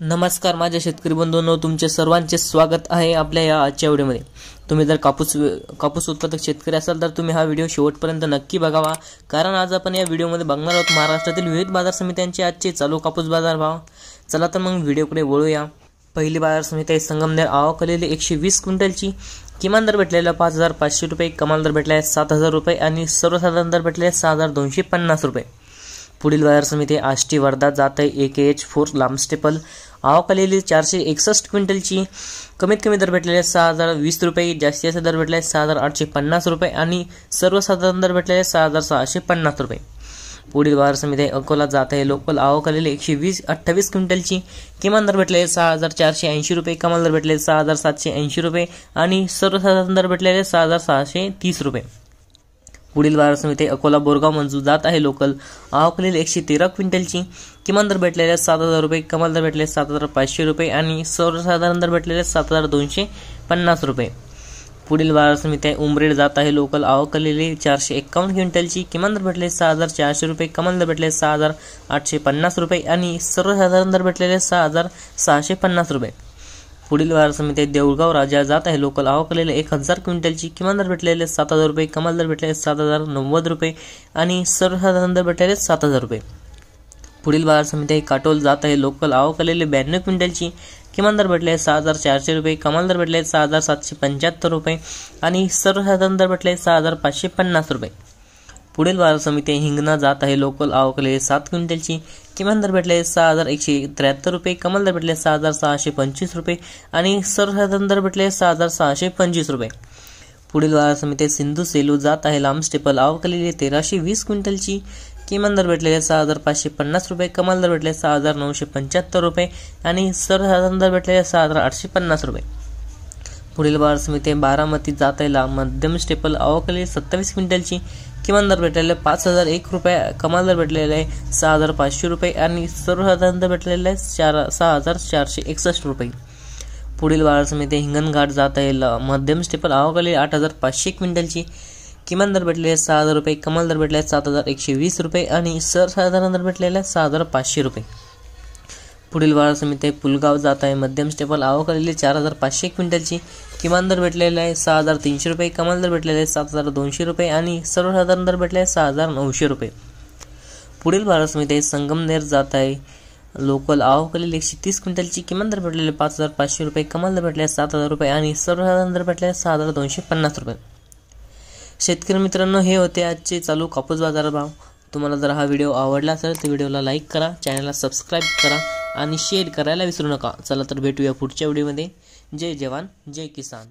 नमस्कार माझ्या शेतकरी बंधूंनो, तुमचे सर्वांचे स्वागत आहे आपल्या या आजच्या व्हिडिओमध्ये। तुम्ही जर कापूस उत्पादक शेतकरी असाल तर तुम्ही हा व्हिडिओ शेवटपर्यंत नक्की बघावा, कारण आज आपण या व्हिडिओमध्ये बघणार आहोत महाराष्ट्रातील विविध बाजार समित्यांचे आजचे चालू कापूस बाजार भाव। चला तर मग व्हिडिओकडे वळूया। पहिली बाजार समिती आहे संगमनेर। आवक आलेली 120 क्विंटलची। किमान दर भेटलेला 5500 रुपये, कमाल दर भेटला 7000 रुपये आणि सर्वसाधारण दर भेटले 6250 रुपये। पुढील बाजार समिती आष्टी वर्धा जात आहे AKH4 लांब स्टेपल। आवक आलेली 461 क्विंटलची। कमीत कमी दर भेटलेले 6020 रुपये, जास्तीत दर भेटले 6850 रुपये आणि सर्वसाधारण दर भेटलेले 6650 रुपये। पुढील बाजार समिती अकोला जात आहे लोकल। आवक आलेली 128 क्विंटलची। किमान दर भेटले 6480 रुपये, कमाल दर भेटले 6780 रुपये आणि सर्वसाधारण दर भेटलेले 6630 रुपये। पुढील बाजार समिती अकोला बोरगाव मंजू जात आहे लोकल। आवक आलेली 113 क्विंटलची। किमान दर भेटलेले 7000 रुपये, कमाल दर भेटले 7500 रुपये आणि सर्वसाधारण दर भेटलेले 7250 रुपये। पुढील बाजार समिती उमरेड जात आहे लोकल। आवक आलेली 451 क्विंटलची। किमान दर भेटले 6400 रुपये, कमाल दर भेटले 6850 रुपये आणि सर्वसाधारण दर भेटलेले 6650 रुपये। पुढील बाजार समिती देऊळगाव राजा जात आहे लोकल। आवक आलेले 1000 क्विंटलची। किमान दर भेटलेले 7000 रुपये, कमाल दर भेटलेले 7090 रुपये आणि सर्वसाधारण दर भेटलेले 7000 रुपये। पुढील बाजार समिती काटोल जात आहे लोकल। आवक आलेले 92 क्विंटलची। किमान दर भेटले 6400 रुपये, कमाल दर भेटले 6775 रुपये आणि सर्वसाधारण दर भेटले 6550 रुपये। पुढील बाजार समिती हिंगणा जात आहे लोकल। आवक आलेली 7 क्विंटलची। किमान दर भेटले 6173 रुपये, कमाल दर भेटले 6625 रुपये आणि सर्वसाधारण दर भेटले 6625 रुपये। पुढील बाजार समिती सिंधू सेलू जात आहे लांब स्टेपल। आवक आलेली 1320 क्विंटलची। किमान दर भेटलेले 6550 रुपये, कमाल दर भेटले 6975 रुपये आणि सर्वसाधारण दर भेटलेले 6850 रुपये। पुढील बाजार समिती बारामती जात आहे लांब मध्यम स्टेपल। आवक आलेली 27 क्विंटलची। किमान दर भेटलेले 5001 रुपये, कमाल दर भेटलेले 6500 रुपये आणि सर्वसाधारण दर भेटलेले 6461 रुपये। पुढील बाजार समिती हिंगणघाट जात आहे मध्यम स्टेपल। आवक आलेली 8500 क्विंटलची। किमान दर भेटलेले 6000 रुपये, कमाल दर भेटले 7120 रुपये आणि सर्वसाधारण दर भेटलेले 6500 रुपये। पुढील बाजार समिती पुलगाव जात आहे मध्यम स्टेपल। आवक आलेली 4500 क्विंटलची। किमान दर भेटलेले आहे 6300 रुपये, कमाल दर भेटलेले 7200 रुपये आणि सर्वसाधारण दर भेटले 6900 रुपये। पुढील बाजार समिती संगमनेर जात आहे लोकल। आवक आलेली 130 क्विंटलची। किमान दर भेटलेले 5500 रुपये, कमाल दर भेटले 7000 रुपये आणि सर्वसाधारण दर भेटले 6250 रुपये। शेतकरी मित्रांनो, हे होते आजचे चालू कापूस बाजार भाव। तुम्हाला जर हा व्हिडिओ आवडला असेल तर व्हिडिओला लाईक करा, चॅनलला सबस्क्राईब करा आणि शेअर करायला विसरू नका। चला तर भेटूया पुढच्या व्हिडिओमध्ये। जय जवान जय किसान।